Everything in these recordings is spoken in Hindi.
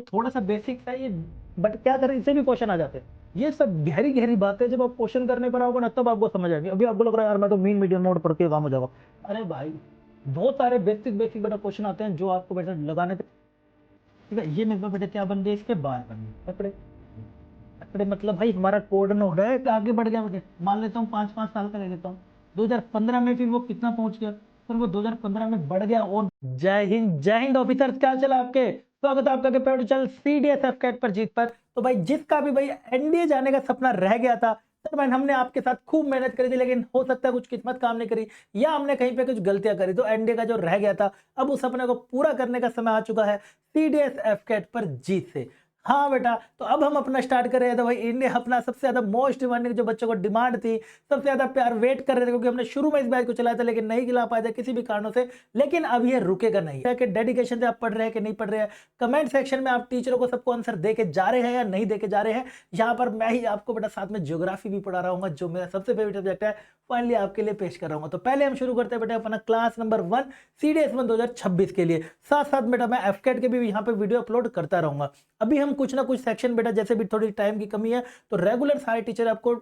थोड़ा सा बेसिक था ये, बट क्या करें, इससे भी क्वेश्चन आ जाते हैं। ये सब गहरी गहरी बातें जब आप क्वेश्चन करने पर आओगे ना, तब आपको समझ आएगी। अभी आपको लग रहा है यार मैं तो मीन मीडियम नोट पढ़ के काम हो जाएगा। अरे भाई, बहुत सारे बेसिक बेसिक बेटा क्वेश्चन आते हैं जो आपको बेटा लगाने थे। ठीक है, ये मेरे बेटे क्या बन गए, इसके बाहर बन गए पकड़े। पकड़े मतलब भाई हमारा कोड नोड है कि आगे बढ़ गया बेटे, मान लेता हूँ 5-5 साल का ले लेता हूँ। 2015 में फिर वो कितना पहुंच गया, फिर वो 2015 में बढ़ गया। और जय हिंद, जय हिंद ऑफिसर, क्या चला आपके, स्वागत है आपका के पेट्रोल सीडीएस कैट पर जीत पर। तो भाई जिसका भी भाई एनडीए जाने का सपना रह गया था, सर मैन हमने आपके साथ खूब मेहनत करी थी, लेकिन हो सकता है कुछ किस्मत काम नहीं करी, या हमने कहीं पे कुछ गलतियां करी, तो एनडीए का जो रह गया था, अब उस सपने को पूरा करने का समय आ चुका है सीडीएस कैट पर जीत से। हाँ बेटा, तो अब हम अपना स्टार्ट कर रहे हैं। तो भाई इंडिया अपना सबसे ज्यादा मोस्ट डिमांडिंग जो बच्चों को डिमांड थी, सबसे ज्यादा प्यार वेट कर रहे थे, क्योंकि हमने शुरू में इस बैच को चलाया था लेकिन नहीं खिला पाए थे किसी भी कारणों से। लेकिन अब ये रुकेगा नहीं है कि डेडिकेशन से आप पढ़ रहे हैं कि नहीं पढ़ रहे हैं। कमेंट सेक्शन में आप टीचरों को सबको आंसर दे के जा रहे हैं या नहीं दे के जा रहे हैं। यहाँ पर मैं ही आपको बेटा साथ में ज्योग्राफी भी पढ़ा रहा हूँ, जो मेरा सबसे फेवरेट सब्जेक्ट है, फाइनली आपके लिए पेश कर रहा हूँ। तो पहले हम शुरू करते हैं बेटा अपना क्लास नंबर 1 CDS 1 2026 के लिए। साथ साथ बेटा मैं एफकेट के भी यहाँ पे वीडियो अपलोड करता रहूंगा। अभी हम कुछ ना कुछ सेक्शन बेटा, जैसे भी थोड़ी टाइम की कमी है तो रेगुलर सारे टीचर आपको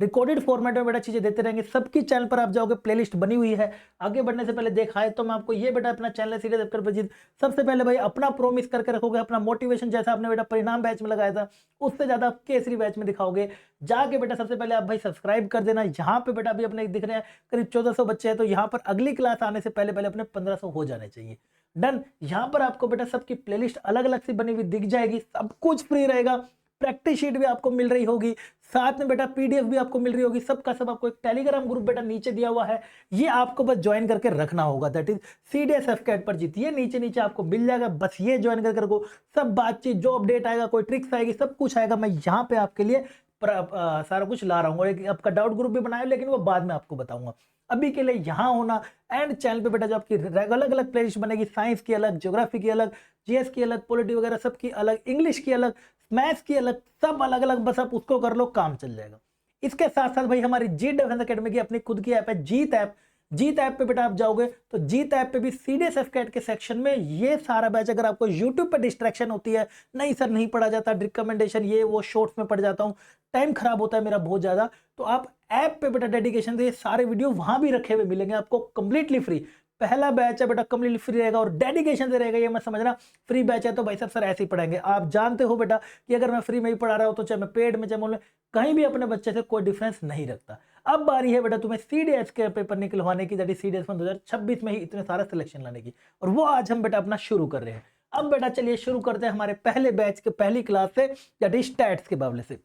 रिकॉर्डेड फॉर्मेट में बेटा चीजें देते रहेंगे। सबकी चैनल पर आप जाओगे, प्लेलिस्ट बनी हुई है। आगे बढ़ने से पहले दिखाए तो मैं आपको ये बेटा अपना चैनल सीरीज अफ्कर, सबसे पहले भाई अपना प्रॉमिस करके रखोगे, अपना मोटिवेशन जैसा आपने बेटा परिणाम बैच में लगाया था उससे ज्यादा आप केसरी बैच में दिखाओगे। जाके बेटा सबसे पहले आप भाई सब्सक्राइब कर देना। यहाँ पे बेटा अभी अपने दिख रहे हैं करीब 1400 बच्चे हैं, तो यहाँ पर अगली क्लास आने से पहले पहले अपने 1500 हो जाने चाहिए। डन। यहाँ पर आपको बेटा सबकी प्लेलिस्ट अलग अलग से बनी हुई दिख जाएगी, सब कुछ फ्री रहेगा। प्रैक्टिस शीट भी आपको मिल रही होगी, साथ में बेटा पीडीएफ भी आपको मिल रही होगी। सबका सब आपको एक टेलीग्राम ग्रुप बेटा नीचे दिया हुआ है, ये आपको बस ज्वाइन करके रखना होगा। दैट इज सीडीएस कैट पर जीतिए, नीचे नीचे आपको मिल जाएगा, बस ये ज्वाइन करके रखो। सब बातचीत, जो अपडेट आएगा, कोई ट्रिक्स आएगी, सब कुछ आएगा, मैं यहाँ पे आपके लिए सारा कुछ ला रहा हूँ। एक आपका डाउट ग्रुप भी बनाया, लेकिन वो बाद में आपको बताऊंगा। अभी के लिए यहाँ होना। एंड चैनल पे बेटा जो आपकी अलग अलग प्लेलिस्ट बनेगी, साइंस की अलग, ज्योग्राफी की अलग, जीएस की अलग, पॉलिटी वगैरह सबकी अलग, इंग्लिश की अलग, मैथ्स की अलग, सब अलग अलग, बस आप उसको कर लो, काम चल जाएगा। इसके साथ साथ भाई हमारी जीत डिफेंस अकेडमी की अपनी खुद की ऐप है, जीत ऐप। जीत ऐप पे बेटा आप जाओगे तो जीत ऐप पे भी सीडीएस कैट के सेक्शन में ये सारा बैच, अगर आपको यूट्यूब पे डिस्ट्रैक्शन होती है, नहीं सर नहीं पढ़ा जाता, रिकमेंडेशन ये वो शॉर्ट्स में पढ़ जाता हूँ, टाइम खराब होता है मेरा बहुत ज्यादा, तो आप ऐप पे बेटा डेडिकेशन से सारे वीडियो वहां भी रखे हुए मिलेंगे आपको कंप्लीटली फ्री। पहला बैच है बेटा कंप्लीटली फ्री रहेगा और डेडिकेशन से रहेगा, ये मैं समझना। फ्री बैच है तो भाई साहब सर ऐसे ही पढ़ाएंगे, आप जानते हो बेटा कि अगर मैं फ्री में ही पढ़ा रहा हूं तो चाहे मैं पेड में चाहे बोले, कहीं भी अपने बच्चे से कोई डिफरेंस नहीं रखता। अब बारी है बेटा तुम्हें सीडीएस के पेपर निकलवाने की, दैट इज सीडीएस 2026 में ही इतने सारा सिलेक्शन लाने की, और वो आज हम बेटा अपना शुरू कर रहे हैं। अब बेटा चलिए शुरू करते हैं हमारे पहले बैच के पहली क्लास से, दैट इज स्टैट्स के बावले से।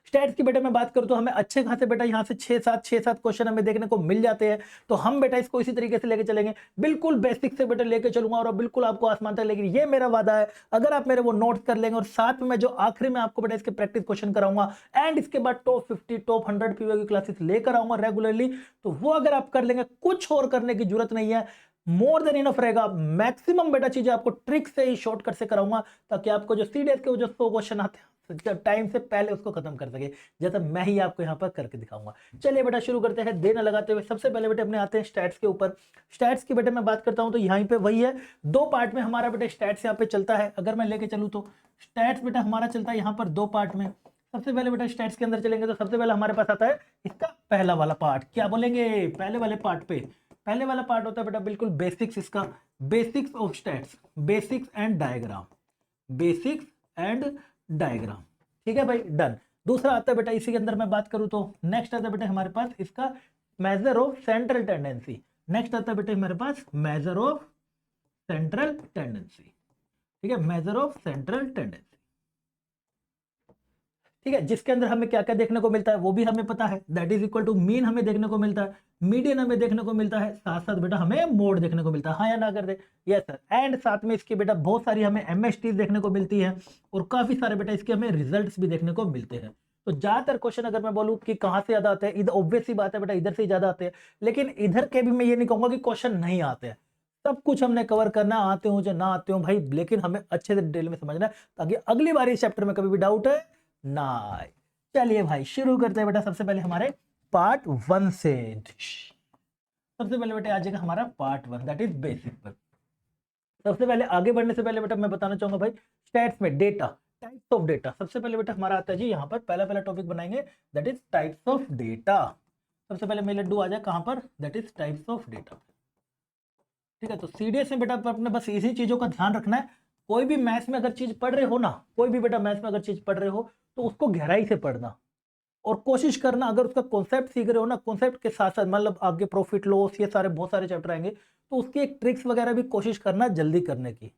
स्टैट्स की बेटा मैं बात करूं तो हमें अच्छे खासे बेटा यहाँ से 6-7 क्वेश्चन हमें देखने को मिल जाते हैं, तो हम बेटा इसको इसी तरीके से लेके चलेंगे, बिल्कुल बेसिक से बेटा लेके चलूंगा और बिल्कुल आपको आसमान तक। लेकिन ये मेरा वादा है, अगर आप मेरे वो नोट कर लेंगे और साथ में मैं जो आखिरी में आपको बेटा इसके प्रैक्टिस क्वेश्चन कराऊंगा एंड इसके बाद टॉप 50 टॉप 100 पीओ की क्लासेस लेकर आऊंगा रेगुलरली, तो वो अगर आप कर लेंगे, कुछ और करने की जरूरत नहीं है, मोर देन इनफ रहेगा। मैक्सिमम बेटा चीजें आपको ट्रिक से ही शॉर्टकट से कराऊंगा, ताकि आपको जो सीडीएस के जो 100 क्वेश्चन आते हैं टाइम से पहले उसको खत्म कर सके, जैसा मैं ही आपको यहाँ पर करके दिखाऊंगा। चलिए बेटा शुरू करते हैं देर न लगाते हुए। सबसे पहले बेटे अपने आते हैं स्टैट्स के ऊपर। स्टैट्स की बेटे मैं बात करता हूं तो यहाँ पे वही है, दो पार्ट में हमारा बेटे स्टैट्स यहाँ पे चलता है। अगर मैं लेके चलूँ तो स्टैट्स बेटा हमारा चलता है यहाँ पर दो पार्ट में। सबसे पहले बेटा स्टैट्स के अंदर चलेंगे तो सबसे पहले हमारे पास आता है इसका पहला वाला पार्ट। क्या बोलेंगे पहले वाले पार्ट पे? पहले वाला पार्ट होता है बेटा बिल्कुल बेसिक्स, इसका basics of stats, basics and diagram, basics and diagram. ठीक है भाई, डन। दूसरा आता है बेटा इसी के अंदर मैं बात करूं तो नेक्स्ट आता है बेटा हमारे पास इसका measure of central tendency. Next आता है बेटा हमारे पास मेजर ऑफ सेंट्रल टेंडेंसी। ठीक है, मेजर ऑफ सेंट्रल टेंडेंसी। ठीक है, जिसके अंदर हमें क्या क्या देखने को मिलता है वो भी हमें पता है, that is equal to mean हमें देखने को मिलता है, मीडियन हमें देखने को मिलता है, साथ साथ बेटा हमें मोड देखने को मिलता है। हाँ या ना कर दे? Yes sir. एंड साथ में इसकी बेटा बहुत सारी हमें एमएसटी देखने को मिलती है और काफी सारे बेटा इसके हमें रिजल्ट्स भी देखने को मिलते हैं। तो ज्यादातर क्वेश्चन अगर मैं बोलूं कि कहां से ज्यादा आते हैं, इधर ऑब्वियस सी बात है बेटा इधर से ज्यादा आते हैं, लेकिन इधर के भी मैं ये नहीं कहूंगा कि क्वेश्चन नहीं आते हैं। सब कुछ हमने कवर करना, आते हो चाहे ना आते हो भाई, लेकिन हमें अच्छे से डिटेल में समझना है, ताकि अगली बार इस चैप्टर में कभी भी डाउट है ना आए। चलिए भाई शुरू करते हैं बेटा सबसे पहले हमारे पार्ट 1 से। सबसे पहले बेटा आ जाएगा हमारा पार्ट 1, दैट इज बेसिक पर। सबसे पहले आगे बढ़ने से पहले बेटा मैं बताना चाहूंगा भाई, स्टैट्स में डेटा, टाइप्स ऑफ डेटा। सबसे पहले बेटा हमारा आता है जी यहाँ पर पहला टॉपिक बनाएंगे, that is types of data. सबसे पहले मेरे लड्डू आ जाए कहाँ पर, that is types of data. ठीक है, तो सीडीएस में बेटा अपने बस इसी चीजों का ध्यान रखना है। कोई भी मैथ्स में अगर चीज पढ़ रहे हो ना, कोई भी बेटा मैथ्स में अगर चीज पढ़ रहे हो तो उसको गहराई से पढ़ना और कोशिश करना, अगर उसका कॉन्सेप्ट सीख रहे हो ना, कॉन्सेप्ट के साथ साथ मतलब आगे प्रॉफिट लॉस ये सारे बहुत सारे चैप्टर आएंगे, तो उसकी एक ट्रिक्स वगैरह भी कोशिश करना जल्दी करने की,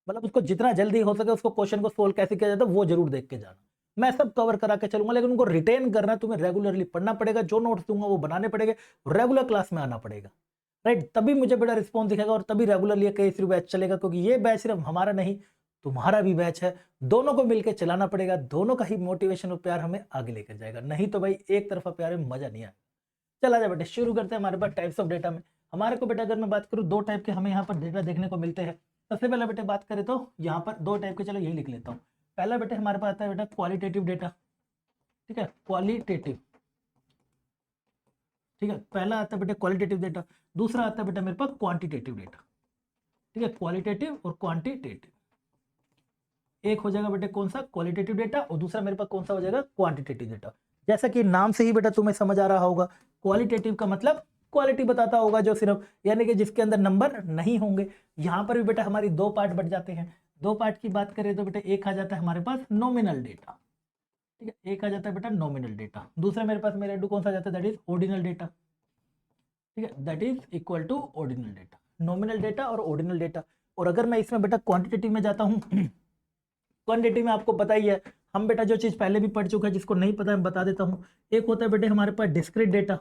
मतलब उसको जितना जल्दी हो सके उसको क्वेश्चन को सोल्व कैसे किया जाता है वो जरूर देख के जाना। मैं सब कवर करा के चलूंगा, लेकिन उनको रिटेन करना है, तुम्हें रेगुलरली पढ़ना पड़ेगा, जो नोट्स दूंगा वो बनाने पड़ेंगे, रेगुलर क्लास में आना पड़ेगा, राइट, तभी मुझे बड़ा रिस्पॉन्स दिखेगा और तभी रेगुलरली केसरी बैच चलेगा, क्योंकि ये बैच सिर्फ हमारा नहीं तुम्हारा भी बैच है, दोनों को मिलकर चलाना पड़ेगा, दोनों का ही मोटिवेशन और प्यार हमें आगे लेकर जाएगा, नहीं तो भाई एक तरफा प्यार में मजा नहीं आएगा। चला जाए बेटे, शुरू करते हैं हमारे पास टाइप्स ऑफ डेटा में। हमारे को बेटा अगर मैं बात करूँ दो टाइप के हमें यहाँ पर डेटा देखने को मिलते हैं। सबसे पहले बेटे बात करें तो यहाँ पर दो टाइप के, चलो यही लिख लेता हूँ। पहला बेटे हमारे पास आता है बेटा क्वालिटेटिव डेटा, ठीक है, क्वालिटेटिव, ठीक है, पहला आता है बेटा क्वालिटेटिव डेटा, दूसरा आता है बेटा मेरे पास क्वांटिटेटिव डेटा, ठीक है, क्वालिटेटिव और क्वांटिटेटिव। एक हो जाएगा बेटे कौन सा, क्वालिटेटिव डेटा, और दूसरा मेरे पास कौन सा हो जाएगा, क्वांटिटेटिव डेटा। जैसा कि नाम से ही बेटा तुम्हें समझ आ रहा होगा, क्वालिटेटिव का मतलब क्वालिटी बताता होगा जो सिर्फ, यानी कि जिसके अंदर नंबर नहीं होंगे। यहाँ पर भी बेटा हमारी दो पार्ट बढ़ जाते हैं। दो पार्ट की बात करें तो बेटा एक आ जाता है हमारे पास नॉमिनल डेटा, ठीक है, एक आ जाता है बेटा नॉमिनल डेटा, दूसरा मेरे पास मेरा कौन सा जाता है, दैट इज ऑर्डिनल डेटा, ठीक है, that is equal to ordinal data, nominal data और ऑर्डिनल डेटा। और अगर मैं इसमें बेटा क्वांटिटेटिव में जाता हूँ, क्वांटिटी में आपको पता ही है, हम बेटा जो चीज पहले भी पढ़ चुके हैं, जिसको नहीं पता है मैं बता देता हूँ। एक होता है बेटे हमारे पास डिस्क्रीट डेटा,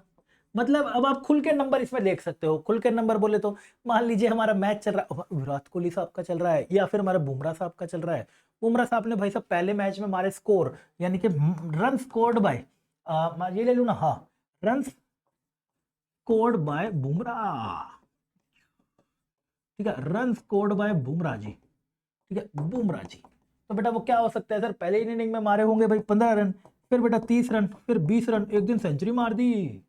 मतलब अब आप खुल के नंबर इसमें देख सकते हो। खुल के नंबर बोले तो मान लीजिए हमारा मैच चल रहा है, विराट कोहली साहब का चल रहा है या फिर हमारा बुमराह साहब का चल रहा है। बुमराह साहब ने भाई साहब पहले मैच में हमारे स्कोर यानी कि रन स्कोर्ड बाय, ये ले लू ना, हाँ, रन स्कोर्ड बाय बुमराह, ठीक है, रन स्कोर्ड बाय बुमराह जी, ठीक है, बुमराह जी। तो बेटा वो क्या हो सकता है सर, पहले इनिंग में मारे होंगे भाई 15 रन, फिर बेटा 30 रन, फिर 20 रन, एक दिन सेंचुरी मार दी।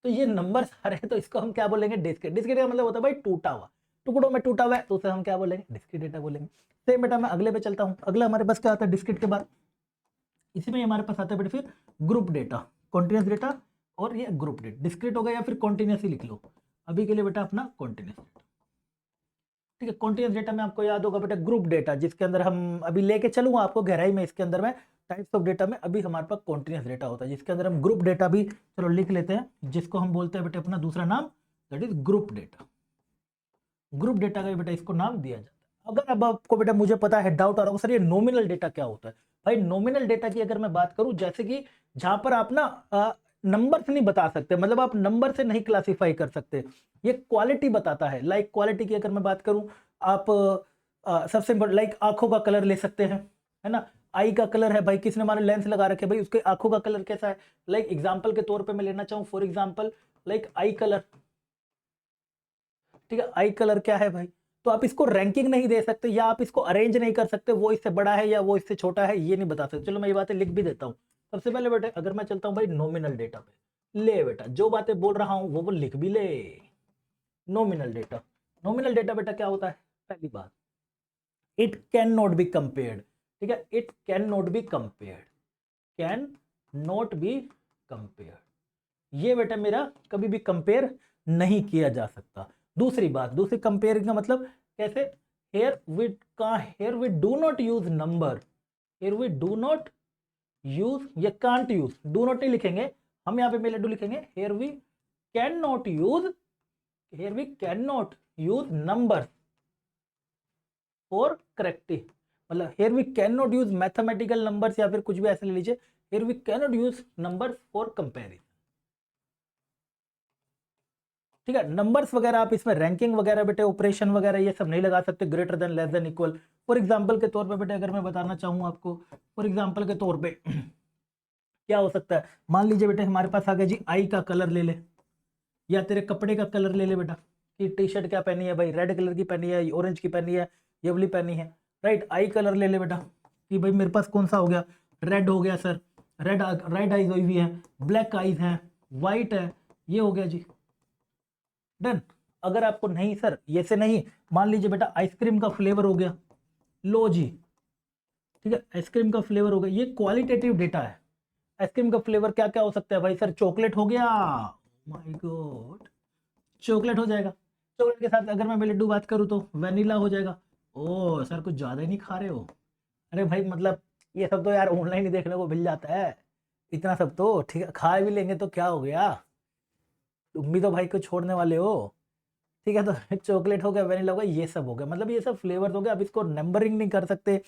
तो ये नंबर सारे हैं, तो इसको हम क्या बोलेंगे, डिस्क्रीट। डिस्क्रीट का मतलब होता है भाई टूटा हुआ, टुकड़ों में टूटा हुआ है, तो उसे हम क्या बोलेंगे, डिस्क्रीट डेटा बोलेंगे। सेम बेटा मैं अगले पे चलता हूँ। अगला हमारे पास क्या आता है डिस्क्रीट के बाद, इसी में हमारे पास आता है बेटा फिर ग्रुप डेटा, कॉन्टिन्यूस डेटा, और ये ग्रुप डेटा। डिस्क्रीट हो गया या फिर कॉन्टिन्यूस ही लिख लो, अभी के लिए बेटा अपना कॉन्टिन्यूस डेटा, ठीक है। कॉन्टिन्यूस डेटा में आपको याद होगा बेटा ग्रुप डेटा, जिसके अंदर हम अभी लेके चलूंगा आपको गहराई में, इसके अंदर में टाइप्स ऑफ डेटा में अभी हमारे पास कॉन्टिन्यूस डेटा होता है, जिसके अंदर हम ग्रुप डेटा भी चलो लिख लेते हैं, जिसको हम बोलते हैं बेटा अपना दूसरा नाम, that is group data. Group data का बेटा इसको नाम दिया जाता है। अगर अब आपको बेटा मुझे पता है डाउट आ रहा होगा सर ये नॉमिनल डेटा क्या होता है, भाई नॉमिनल डेटा की अगर मैं बात करूं, जैसे कि जहां पर आप ना नंबर से नहीं बता सकते, मतलब आप नंबर से नहीं क्लासिफाई कर सकते, ये क्वालिटी बताता है। लाइक क्वालिटी की अगर मैं बात करूं, आप सबसे लाइक आंखों का कलर ले सकते हैं, है ना, आई का कलर है भाई, किसने हमारे लेंस लगा रखे भाई, उसके आंखों का कलर कैसा है। लाइक एग्जांपल के तौर पे मैं लेना चाहूं, for example like I colour, ठीक है, आई कलर क्या है भाई, तो आप इसको रैंकिंग नहीं दे सकते या आप इसको अरेंज नहीं कर सकते, वो इससे बड़ा है या वो इससे छोटा है, ये नहीं बता सकते। चलो मैं ये बातें लिख भी देता हूँ। सबसे पहले बेटा अगर मैं चलता हूँ भाई नॉमिनल डेटा पे, ले बेटा जो बातें बोल रहा हूँ वो लिख भी ले। नॉमिनल डेटा, नॉमिनल डेटा बेटा क्या होता है, पहली बात it can not be compared, ठीक है, it can not be compared, can not be compared, ये बेटा मेरा कभी भी कंपेयर नहीं किया जा सकता। दूसरी बात, दूसरी कंपेयर का मतलब कैसे, here we do not use number, here we do not use, ये कांट यूज, डू नॉट नहीं लिखेंगे हम यहाँ पे मेरे डू लिखेंगे, here we can not use, here we can not use number for correcting, मतलब here we can not use mathematical numbers या फिर कुछ भी ऐसे ले लीजिए, here we can not use number for comparison, ठीक है। नंबर्स वगैरह आप इसमें रैंकिंग वगैरह बेटे ऑपरेशन वगैरह ये सब नहीं लगा सकते, greater than less than equal. For example के तौर पे बेटे अगर मैं बताना चाहूँ आपको, फॉर एग्जांपल के तौर पे क्या हो सकता है, मान लीजिए बेटे हमारे पास आ गया जी आई का कलर ले ले, या तेरे कपड़े का कलर ले ले बेटा, कि टी शर्ट क्या पहनी है भाई, रेड कलर की पहनी है, ऑरेंज की पहनी है, ये वाली पहनी है, राइट। आई कलर ले ले बेटा, कि भाई मेरे पास कौन सा हो गया, रेड हो गया सर, रेड रेड आइज हुई है, ब्लैक आइज है, व्हाइट है, ये हो गया जी, डन। अगर आपको नहीं सर ये से नहीं, मान लीजिए बेटा आइसक्रीम का फ्लेवर हो गया, लो जी, ठीक है, आइसक्रीम का फ्लेवर हो गया, ये क्वालिटेटिव डेटा है। आइसक्रीम का फ्लेवर क्या क्या हो सकता है भाई? सर चॉकलेट हो गया, माय गॉड, चॉकलेट हो जाएगा। चॉकलेट के साथ अगर मैं लड्डू बात करूँ तो वेनिला हो जाएगा। ओ सर कुछ ज्यादा ही नहीं खा रहे हो। अरे भाई मतलब ये सब तो यार ऑनलाइन ही देखने को मिल जाता है, इतना सब तो ठीक है, खा भी लेंगे तो क्या हो गया, तुम भी तो भाई को छोड़ने वाले हो। ठीक है, तो चॉकलेट हो गया, वेनिला हो गया, ये सब हो गया, मतलब ये सब फ्लेवर्स हो गया। अब इसको नंबरिंग नहीं कर सकते,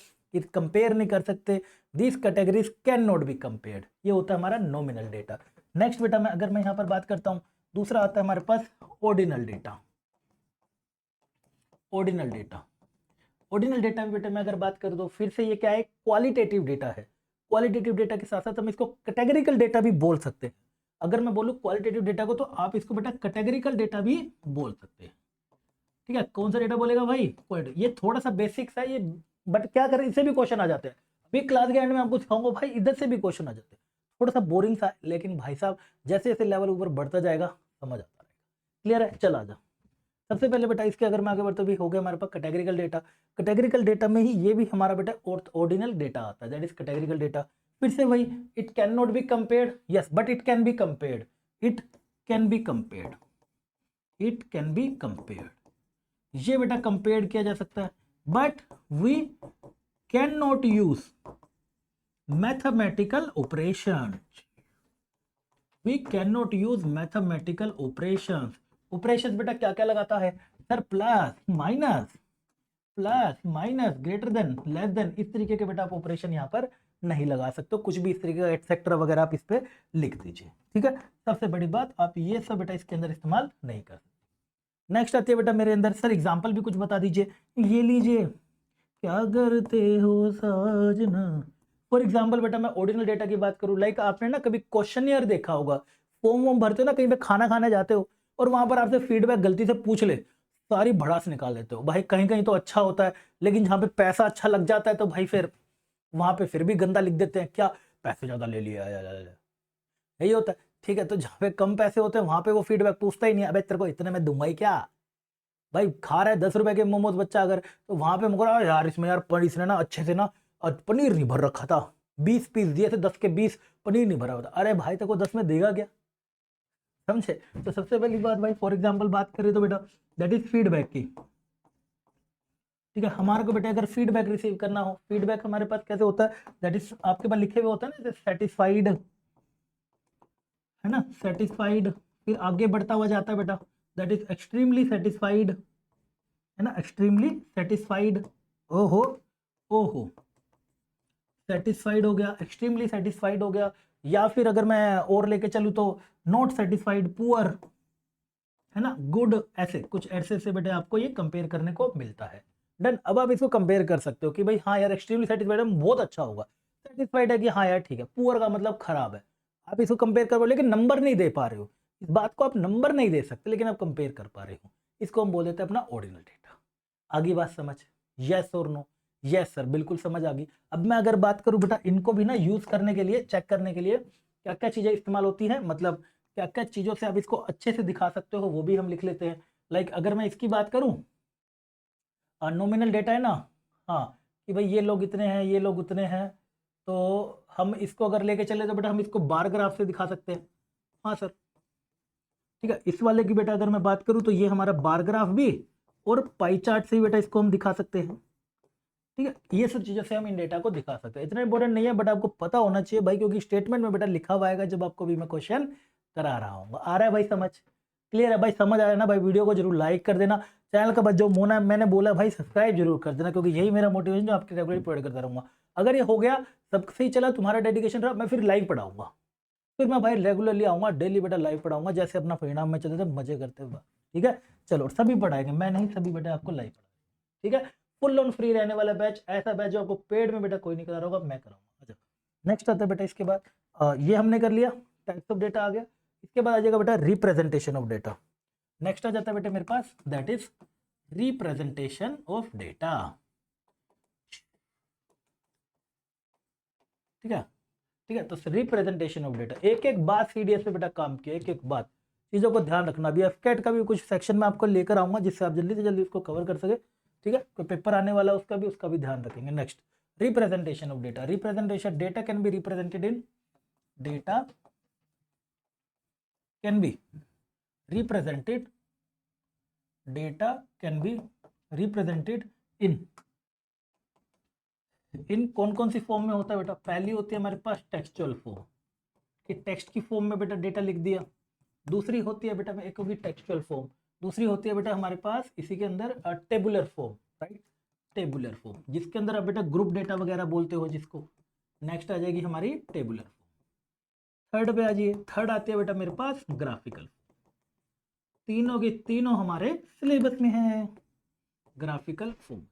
कंपेयर नहीं कर सकते, this categories can not be compared. ये होता है हमारा नॉमिनल डेटा। नेक्स्ट बेटा मैं अगर मैं यहाँ पर बात करता हूँ, दूसरा आता है हमारे पास ordinal data. Ordinal data, ordinal data में बेटा मैं अगर बात करूँ तो फिर से ये क्या है, क्वालिटेटिव डेटा है। क्वालिटेटिव डेटा के साथ साथ हम इसको कैटेगरिकल डेटा भी बोल सकते हैं। अगर मैं बोलूँ क्वालिटेटिव डेटा को तो आप इसको बेटा कैटेगरिकल डेटा भी बोल सकते हैं। ठीक है, कौन सा डेटा बोलेगा भाई? ये थोड़ा सा बेसिक्स है ये, बट क्या करें इससे भी क्वेश्चन आ जाते हैं। अभी क्लास के एंड में आपको सिखाऊंगा भाई, इधर से भी क्वेश्चन आ जाते हैं। थोड़ा सा बोरिंग सा है, लेकिन भाई साहब जैसे जैसे लेवल ऊपर बढ़ता जाएगा समझ आता रहेगा। क्लियर है? चल आ जा। सबसे पहले बेटा इसके अगर मैं आगे बढ़ता भी हो गया हमारे पास कैटेगरिकल डेटा। कैटेगरिकल डेटा में ही ये भी हमारा बेटा ऑर्डिनल डेटा आता है, दैट इज कैटेगरिकल डेटा। फिर से वही, it can not be compared, yes but it can be compared, it can be compared, it can be compared, ये बेटा कंपेयर किया जा सकता है। But we can not use mathematical operation, we can not use mathematical operation. Operation बेटा क्या क्या लगाता है sir? Plus minus greater than less than, इस तरीके के बेटा आप ऑपरेशन यहाँ पर नहीं लगा सकते हो। कुछ भी इस तरीके का एटसेट्रा वगैरह आप इस पे लिख दीजिए। ठीक है, सबसे बड़ी बात आप ये सब बेटा इसके अंदर इस्तेमाल नहीं कर सकते। नेक्स्ट आती है बेटा मेरे अंदर, सर एग्जाम्पल भी कुछ बता दीजिए। ये लीजिए, क्या करते हो साजना। फॉर एग्जाम्पल बेटा मैं ऑर्डिनल डेटा की बात करूं, लाइक आपने ना कभी क्वेश्चनियर देखा होगा, फॉर्म वॉर्म भरते हो ना, कहीं पे खाना खाने जाते हो और वहां पर आपसे फीडबैक गलती से पूछ ले, सारी भड़ास निकाल लेते हो भाई। कहीं कहीं तो अच्छा होता है, लेकिन जहाँ पे पैसा अच्छा लग जाता है तो भाई फिर वहां पे फिर भी गंदा लिख देते हैं, क्या पैसे ज्यादा ले लिया, यही होता है। ठीक है, तो जहाँ पे कम पैसे होते हैं वहां पे वो फीडबैक पूछता ही नहीं, अबे तेरे को इतने में दूंगा ही क्या। भाई खा रहा है 10 रुपए के मोमोज बच्चा अगर, तो वहां पे मुझे यार इसमें यार पर इसने ना अच्छे से ना पनीर नहीं भर रखा था, 20 पीस दिए थे, 10 के 20, पनीर नहीं भरा हुआ था। अरे भाई तेरे को 10 में देगा क्या? समझे? तो सबसे पहली बात भाई फॉर एग्जाम्पल बात करें तो बेटा दैट इज फीडबैक की। ठीक है, हमारे को बेटा अगर फीडबैक रिसीव करना हो, फीडबैक हमारे पास कैसे होता है, दैट इज आपके पास लिखे हुए होता है ना, सेटिस्फाइड, है ना, सेटिस्फाइड, फिर आगे बढ़ता हुआ जाता है बेटा, दैट इज एक्सट्रीमली सेटिस्फाइड, है ना, एक्सट्रीमली सेटिस्फाइड, ओहो ओहो, सेटिस्फाइड हो गया, एक्सट्रीमली सेटिस्फाइड हो गया, या फिर अगर मैं और लेके चलूँ तो नॉट सेटिस्फाइड, पुअर, है ना, गुड, ऐसे कुछ ऐसे से बेटे आपको ये कंपेयर करने को मिलता है। डन, अब आप इसको कंपेयर कर सकते हो कि भाई हाँ यार एक्सट्रीमली सेटिस्फाइड है बहुत अच्छा होगा, सेटिस्फाइड है कि हाँ यार ठीक है, पुअर का मतलब खराब है। आप इसको कंपेयर कर रहे हो लेकिन नंबर नहीं दे पा रहे हो, इस बात को आप नंबर नहीं दे सकते लेकिन आप कंपेयर कर पा रहे हो, इसको हम बोल देते हैं अपना ऑर्डिनल डेटा। आगे बात समझ, यस और नो? यस सर बिल्कुल समझ आ गई। अब मैं अगर बात करूं बेटा इनको भी ना यूज करने के लिए, चेक करने के लिए क्या क्या चीजें इस्तेमाल होती हैं, मतलब क्या क्या चीजों से आप इसको अच्छे से दिखा सकते हो वो भी हम लिख लेते हैं। लाइक अगर मैं इसकी बात करूं, नॉमिनल डेटा है ना, हाँ, कि भाई ये लोग इतने हैं ये लोग उतने हैं, तो हम इसको अगर लेके चले तो बेटा हम इसको बार ग्राफ से दिखा सकते हैं। हाँ सर, ठीक है, इस वाले की बेटा अगर मैं बात करूं तो ये हमारा बार ग्राफ भी और पाई चार्ट से भी बेटा इसको हम दिखा सकते हैं। ठीक है, ये सब चीजों से हम इन डेटा को दिखा सकते हैं। इतना इंपॉर्टेंट नहीं है बट आपको पता होना चाहिए भाई, क्योंकि स्टेटमेंट में बेटा लिखा हुआ आएगा जब आपको भी मैं क्वेश्चन करा रहा हूँ। आ रहा है भाई समझ? क्लियर है भाई? समझ आया ना भाई? वीडियो को जरूर लाइक कर देना, चैनल का जो मोना मैंने बोला भाई सब्सक्राइब जरूर कर देना, क्योंकि यही मेरा मोटिवेशन जो आपके रेगुलर प्रोवाइड करता रहूंगा। अगर ये हो गया, सब सही चला, तुम्हारा डेडिकेशन रहा, मैं फिर लाइव पढ़ाऊंगा, फिर मैं भाई रेगुलरली आऊंगा, डेली बेटा लाइव पढ़ाऊंगा, जैसे अपना परिणाम में चलते थे मजे करते हुए। ठीक है, चलो सभी पढ़ाएंगे, मैं नहीं सभी बेटा आपको लाइव पढ़ाएंगे। ठीक है, फुल ऑन फ्री रहने वाला बैच, ऐसा बैच जो आपको पेड में बेटा कोई नहीं करा रहा होगा, मैं कराऊंगा। अच्छा, नेक्स्ट आता है बेटा इसके बाद, ये हमने कर लिया, टाइप्स ऑफ डेटा आ गया। इसके बाद आ जाएगा बेटा रिप्रेजेंटेशन ऑफ डेटा। नेक्स्ट आ जाता है बेटा मेरे पास, that is representation of data. ठीक है, ठीक है, तो रिप्रेजेंटेशन ऑफ डेटा, एक एक बात सीडीएस पे बेटा काम किया, एक एक बात। चीज़ों को ध्यान रखना। अभी एफकेट का भी कुछ सेक्शन में आपको लेकर आऊंगा जिससे आप जल्दी से जल्दी उसको कवर कर सके, ठीक है। कोई पेपर आने वाला है उसका भी ध्यान रखेंगे। Next, representation of data. Representation, data can be represented in, data can be represented, data can be represented in कौन कौन सी फॉर्म में होता है बेटा? पहली होती है हमारे पास टेक्सचुअल फॉर्म, कि टेक्स्ट की फॉर्म में बेटा डेटा लिख दिया। दूसरी होती है बेटा, एक होगी टेक्सचुअल फॉर्म, दूसरी होती है बेटा हमारे पास इसी के अंदर tabular form, right, tabular form, जिसके अंदर आप बेटा ग्रुप डेटा वगैरह बोलते हो जिसको। नेक्स्ट आ जाएगी हमारी टेबुलर फॉर्म। थर्ड पे आ जाइए, थर्ड आती है बेटा मेरे पास ग्राफिकल। तीनों की तीनों हमारे सिलेबस में है ग्राफिकल फॉर्म,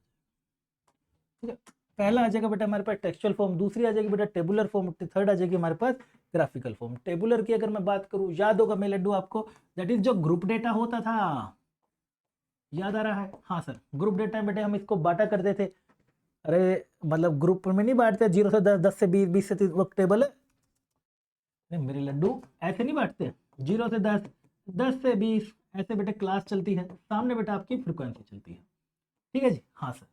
ठीक है। पहला आ जाएगा बेटा हमारे पास टेक्सचुअल फॉर्म, दूसरी आ जाएगी बेटा टेबुलर फॉर्म, थर्ड आ जाएगी हमारे पास ग्राफिकल फॉर्म। टेबुलर की अगर मैं बात करूं, याद होगा मैं लड्डू आपको, दैट इज जो ग्रुप डेटा होता था, याद आ रहा है? हाँ सर, ग्रुप डेटा में बेटे हम इसको बांटा करते थे। अरे मतलब ग्रुप में नहीं बांटते 0 से 10, 10 से 20, 20 से 30 वो टेबल है। नहीं मेरे लड्डू ऐसे नहीं बांटते, 0 से 10, 10 से 20 ऐसे बेटे क्लास चलती है, सामने बेटा आपकी फ्रीक्वेंसी चलती है, ठीक है जी। हाँ सर,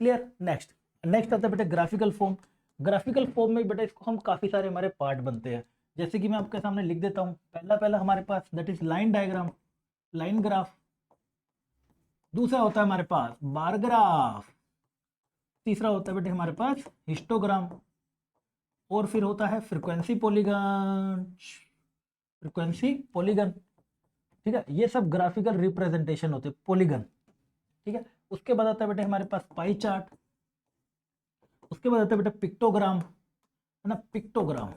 क्लियर। नेक्स्ट, नेक्स्ट आता है बेटा ग्राफिकल फॉर्म। ग्राफिकल फॉर्म में बेटा इसको हम काफ़ी सारे हमारे पार्ट बनते हैं, जैसे कि मैं आपके सामने लिख देता हूँ। पहला हमारे पास that is line diagram, line graph. दूसरा होता है हमारे पास बार ग्राफ। तीसरा होता है बेटे हमारे पास हिस्टोग्राम। और फिर होता है फ्रीक्वेंसी पॉलीगन, फ्रीक्वेंसी पॉलीगन, ठीक है। ये सब ग्राफिकल रिप्रेजेंटेशन होते हैं, पॉलीगन, ठीक है। उसके बाद आता है बेटे हमारे पास पाई चार्ट। उसके बाद आता है बेटा पिक्टोग्राम, है ना, पिक्टोग्राम,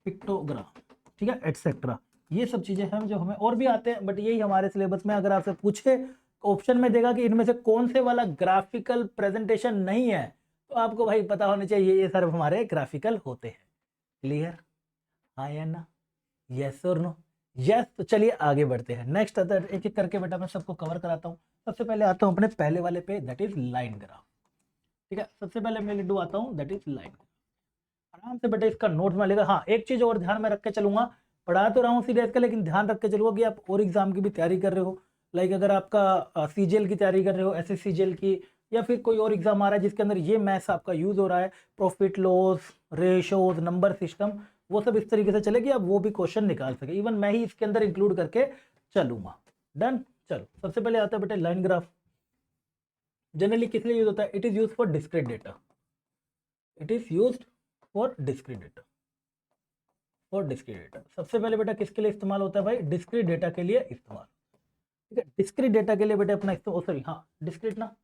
पिक्टोग्राम, ठीक है, एटसेट्रा। ये सब चीजें हैं जो हमें और भी आते हैं, बट यही हमारे सिलेबस में अगर आपसे पूछे ऑप्शन में देगा कि इनमें से कौन से वाला ग्राफिकल प्रेजेंटेशन नहीं है, तो आपको भाई पता होना चाहिए ये सर हमारे ग्राफिकल होते हैं। क्लियर? हाँ या ना? यस और नो? यस। तो चलिए आगे बढ़ते हैं। नेक्स्ट आता है, एक एक करके बेटा मैं सबको कवर कराता हूँ। सबसे पहले आता हूँ अपने पहले वाले पे, दैट इज लाइन ग्राफ, ठीक है। सबसे पहले मैं लिडू आता हूँ, दैट इज लाइन। आराम से बेटा इसका नोट में लेगा। हाँ, एक चीज और ध्यान में रख के चलूंगा, पढ़ा तो रहा हूँ सीडीएस का, लेकिन ध्यान रख के चलूंगा कि आप और एग्जाम की भी तैयारी कर रहे हो, लाइक अगर आपका सीजीएल की तैयारी कर रहे हो, एसएस सीजीएल की, या फिर कोई और एग्जाम आ रहा है जिसके अंदर ये मैथ्स आपका यूज हो रहा है, profit loss, ratios, number system, वो सब इस तरीके से चले कि आप वो भी क्वेश्चन निकाल सके। इवन मैं ही इसके अंदर इंक्लूड करके चलूंगा। डन। चलो सबसे पहले आता है बेटा लाइन ग्राफ। जनरली किस लिए यूज होता है? It is use for discrete data, it is use for discrete data, for discrete data. सबसे पहले बेटा किसके लिए इस्तेमाल होता है भाई? डिस्क्रीट डेटा के लिए इस्तेमाल, ठीक है। डिस्क्रीट डेटा के लिए बेटा अपना इस्तेमाल, सॉरी हाँ डिस्क्रीट ना,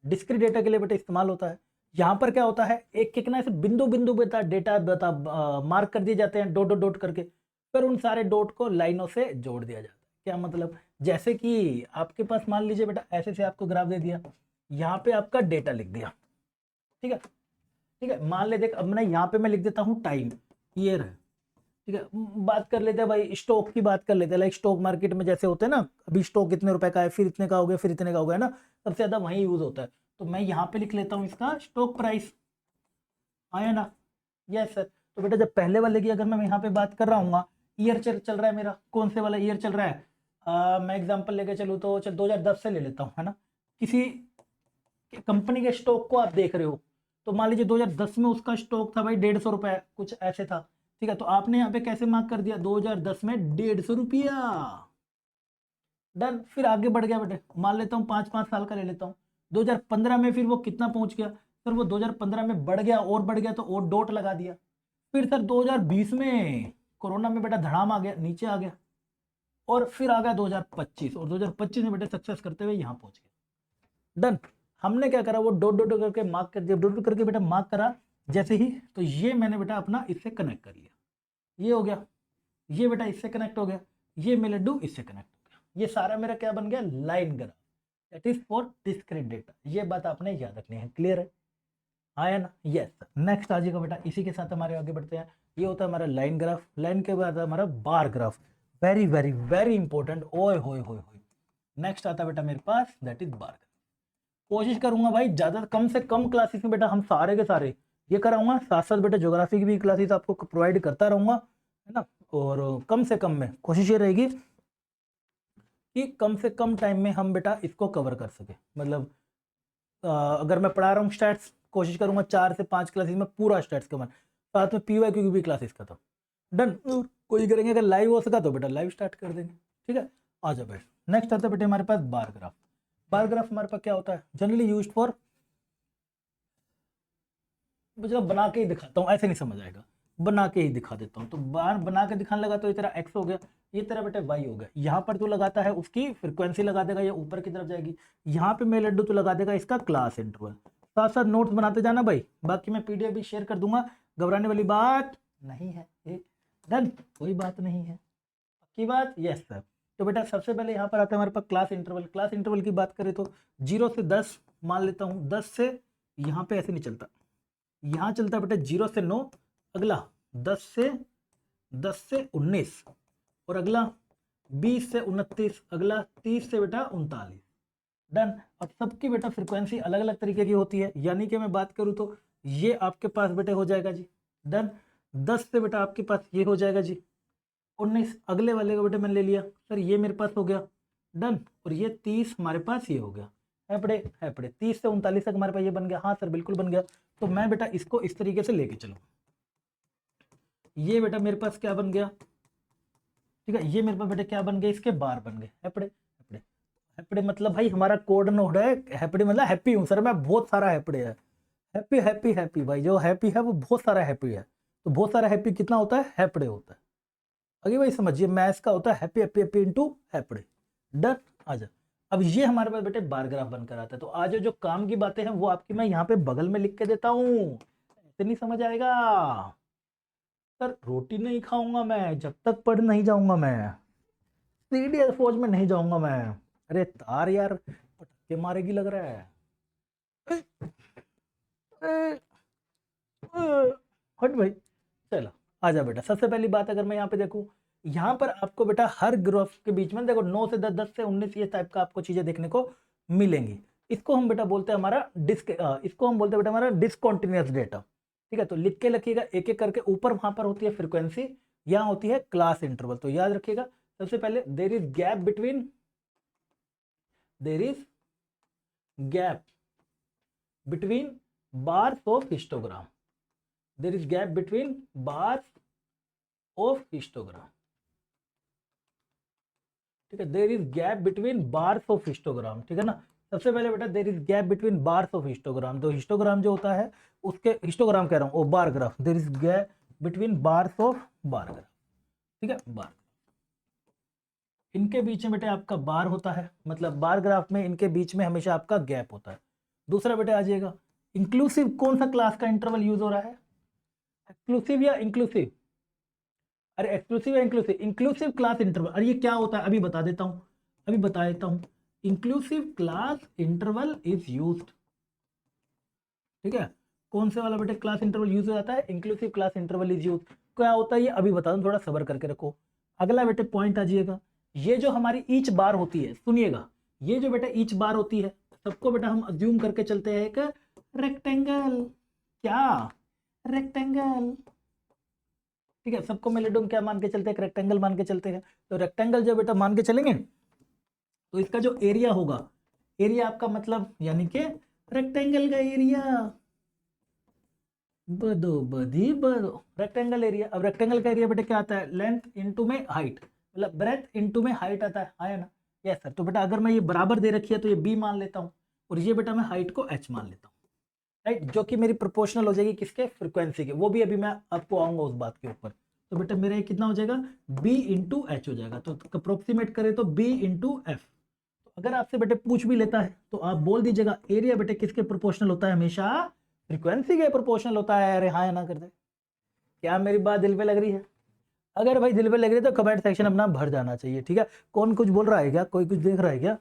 डिस्क्रीट डेटा के लिए बेटा इस्तेमाल होता है। यहाँ पर क्या होता है, एक एक ना ऐसे बिंदु बिंदु बेटा डेटा बता मार्क कर दिए जाते हैं, डॉट डॉट डॉट करके, फिर उन सारे डॉट को लाइनों से जोड़ दिया जाता है। क्या मतलब? जैसे कि आपके पास मान लीजिए बेटा ऐसे से आपको ग्राफ दे दिया, यहाँ पे आपका डेटा लिख दिया, ठीक है, ठीक है। मान ले देख, अब मैं यहाँ पे मैं लिख देता हूँ टाइम, ईयर है, ठीक है। बात कर लेते हैं भाई स्टॉक की, बात कर लेते हैं, लाइक स्टॉक मार्केट में जैसे होते हैं ना, अभी स्टॉक इतने रुपए का है, फिर इतने का हो गया, फिर इतने का हो गया ना, सबसे ज्यादा वही यूज होता है। तो मैं यहाँ पे लिख लेता हूँ इसका स्टॉक प्राइस, आया ना? Yes sir. तो बेटा जब पहले वाले की अगर मैं यहाँ पे बात कर रहा हूँ, ईयर चल रहा है मेरा, कौन से वाला ईयर चल रहा है? मैं एग्जांपल लेके चलूँ तो चल 2010 से ले लेता हूँ, है ना। किसी कंपनी के स्टॉक को आप देख रहे हो, तो मान लीजिए 2010 में उसका स्टॉक था भाई 150 रुपए, कुछ ऐसे था, ठीक है। तो आपने यहाँ पे कैसे मार्क कर दिया? 2010 में 150 रुपया। डन। फिर आगे बढ़ गया बेटे, मान लेता हूँ 5-5 साल का ले लेता हूँ। 2015 में फिर वो कितना पहुंच गया? सर वो 2015 में बढ़ गया, और बढ़ गया तो और डॉट लगा दिया। फिर सर 2020 में कोरोना में बेटा धड़ाम आ गया, नीचे आ गया, और फिर आ गया 2025, और 2025 में बेटे सक्सेस करते हुए यहाँ पहुंच गया। डन। हमने क्या करा, वो डॉट डॉट करके मार्क कर दिया, डॉट डॉट करके बेटा मार्क करा जैसे ही, तो ये मैंने बेटा अपना इससे कनेक्ट कर लिया, ये हो गया, ये बेटा इससे कनेक्ट हो गया, ये मैं लड्डू इससे कनेक्ट हो गया, ये सारा मेरा क्या बन गया? Line graph, that is for discrete data. ये बात आपने याद रखनी है। क्लियर है? आया ना? यस। नेक्स्ट आ जाएगा बेटा, इसी के साथ हमारे आगे बढ़ते हैं। ये होता है हमारा लाइन ग्राफ, लाइन के बाद हमारा bar graph, very very very important. ओए होए होए होए। नेक्स्ट आता है बेटा मेरे पास, दैट इज बार ग्राफ। कोशिश करूंगा भाई ज्यादा कम से कम क्लासेस में बेटा हम सारे के सारे ये कराऊंगा, साथ साथ बेटा ज्योग्राफी की भी क्लासेस आपको प्रोवाइड करता रहूंगा, है ना। और कम से कम में कोशिश ये रहेगी कि कम से कम टाइम में हम बेटा इसको कवर कर सके। मतलब अगर मैं पढ़ा रहा हूँ स्टैट्स, कोशिश करूंगा 4 से 5 क्लासेस में पूरा स्टैट्स कवर, साथ में PYQ की भी क्लासेस खत्म, डन। कोई करेंगे, अगर लाइव हो सका तो बेटा लाइव स्टार्ट कर देंगे, ठीक है। आ जाओ बेटा, नेक्स्ट आता है बेटे हमारे पास बार ग्राफ। बार ग्राफ हमारे पास क्या होता है, जनरली यूज्ड फॉर, मतलब बना के ही दिखाता हूँ, ऐसे नहीं समझ आएगा, बना के ही दिखा देता हूँ। तो बार बना के दिखाने लगा तो ये तेरा x हो गया, ये तेरा बेटा y हो गया। यहाँ पर जो लगाता है उसकी फ्रीक्वेंसी लगा देगा, ये ऊपर की तरफ जाएगी। यहाँ पे मैं लड्डू तो लगा देगा इसका क्लास इंटरवल। साथ साथ नोट्स बनाते जाना भाई, बाकी मैं PDF भी शेयर कर दूंगा, घबराने वाली बात नहीं है। डन, कोई बात नहीं है, पक्की बात, यस सर। तो बेटा सबसे पहले यहाँ पर आता है हमारे पास क्लास इंटरवल। क्लास इंटरवल की बात करें तो 0 से 10 मान लेता हूँ, 10 से यहाँ पे ऐसे नहीं चलता, यहाँ चलता है बेटा 0 से 9, अगला 10 से 19, और अगला 20 से 29, अगला 30 से बेटा 39। डन। अब सबकी बेटा फ्रीक्वेंसी अलग अलग तरीके की होती है, यानी कि मैं बात करूँ तो ये आपके पास बेटे हो जाएगा जी, डन। 10 से बेटा आपके पास ये हो जाएगा जी 19, अगले वाले का बेटा मैंने ले लिया सर, ये मेरे पास हो गया, डन। और ये 30 हमारे पास ये हो गया, है पड़े 30 से 39 तक हमारे पास ये बन गया। हाँ सर बिल्कुल बन गया। तो मैं बेटा इसको इस तरीके से लेके चलूँ, ये बेटा मेरे पास क्या बन गया, ठीक है, ये मेरे पास बेटा क्या बन गया, इसके बार बन गए, हैपड़े हैपड़े हैपड़े, मतलब भाई हमारा कोड नोड है हैपड़े, मतलब हैप्पी हूँ सर मैं, बहुत सारा हैपड़े है, हैप्पी हैप्पी हैप्पी, भाई जो हैप्पी है वो बहुत सारा हैप्पी है। तो बहुत सारा हैप्पी कितना होता है, हैपड़े होता है। आगे भाई समझिए, मैथ्स का होता है हैप्पी हैप्पी हैप्पी इंटू हैपड़े, डन। आ जा, अब ये हमारे पास बेटे बार ग्राफ बनकर आता है। तो आज जो काम की बातें हैं वो आपकी मैं यहाँ पे बगल में लिख के देता हूँ, ऐसे नहीं समझ आएगा सर। रोटी नहीं खाऊंगा मैं जब तक पढ़ नहीं जाऊंगा, मैं सीडीएस फौज में नहीं जाऊंगा मैं। अरे तार यार पटके मारेगी लग रहा है, हट भाई। चलो आजा बेटा, सबसे पहली बात अगर मैं यहाँ पे देखूं, यहाँ पर आपको बेटा हर ग्राफ के बीच में देखो 9 से 10, 10 से 19 ये टाइप का आपको चीजें देखने को मिलेंगी। इसको हम बेटा बोलते हैं हमारा इसको हम बोलते हैं बेटा हमारा डिसकंटिन्यूअस डेटा, ठीक है। तो लिख के रखिएगा एक एक करके, ऊपर वहां पर होती है फ्रीक्वेंसी, यहाँ होती है क्लास इंटरवल। तो याद रखिएगा सबसे पहले there is gap between bars of histogram, there is gap between bars of histogram, ठीक है। There is gap between bars of histogram, ठीक है ना। सबसे पहले बेटा there is gap between bars of histogram, तो हिस्टोग्राम जो होता है उसके, हिस्टोग्राम कह रहा हूँ, bar graph, there is gap between bars of bar graph, ठीक है। बार, इनके बीच में बेटे आपका बार होता है, मतलब बार ग्राफ में इनके बीच में हमेशा आपका गैप होता है। दूसरा बेटे आ जाएगा इंक्लूसिव, कौन सा क्लास का इंटरवल यूज हो रहा है, एक्सक्लूसिव या इंक्लूसिव, अरे एक्सक्लूसिव या इंक्लूसिव, इंक्लूसिव क्लास इंटरवल। अरे ये क्या होता है अभी बता देता हूँ, inclusive class interval is used, ठीक है। कौन से वाला बेटे क्लास इंटरवल यूज हो जाता है, inclusive class interval is use. क्या होता है ये अभी बता दूं, थोड़ा सब्र करके रखो। अगला बेटे पॉइंट आ जाइएगा, ये जो हमारी ईच बार होती है, सुनिएगा, ये जो बेटा ईच बार होती है, सबको बेटा हम अज्यूम करके चलते हैं एक रेक्टेंगल, क्या रेक्टेंगल, ठीक है। सबको मेलेडोम क्या मान के चलते हैं, एक रेक्टेंगल मान के चलते हैं। तो रेक्टेंगल जो बेटा मान के चलेंगे तो इसका जो एरिया होगा, एरिया आपका मतलब यानी कि रेक्टेंगल का एरिया, बदो बदी बदो, रेक्टेंगल एरिया। अब रेक्टेंगल का एरिया बेटा क्या आता है, लेंथ इनटू में हाइट, मतलब ब्रेथ इनटू में हाइट आता है ना, यस सर। तो बेटा अगर मैं ये बराबर दे रखी है तो ये b मान लेता हूँ, और ये बेटा मैं हाइट को h मान लेता हूँ, राइट, जो कि मेरी प्रोपोर्शनल हो जाएगी किसके, फ्रीक्वेंसी के। वो भी अभी मैं आपको आऊंगा उस बात के ऊपर। तो बेटा मेरा ये कितना हो जाएगा, b इंटू एच हो जाएगा। तो अप्रोक्सीमेट करें तो b इंटू एफ। तो अगर आपसे बेटे पूछ भी लेता है तो आप बोल दीजिएगा एरिया बेटे किसके प्रोपोर्शनल होता है, हमेशा फ्रीक्वेंसी के प्रोपोर्शनल होता है। अरे हाँ या ना कर दे, क्या मेरी बात दिल पे लग रही है? अगर भाई दिल पे लग रही है तो कमेंट सेक्शन अपना भर जाना चाहिए, ठीक है। कौन कुछ बोल रहा है क्या, कोई कुछ देख रहा है क्या?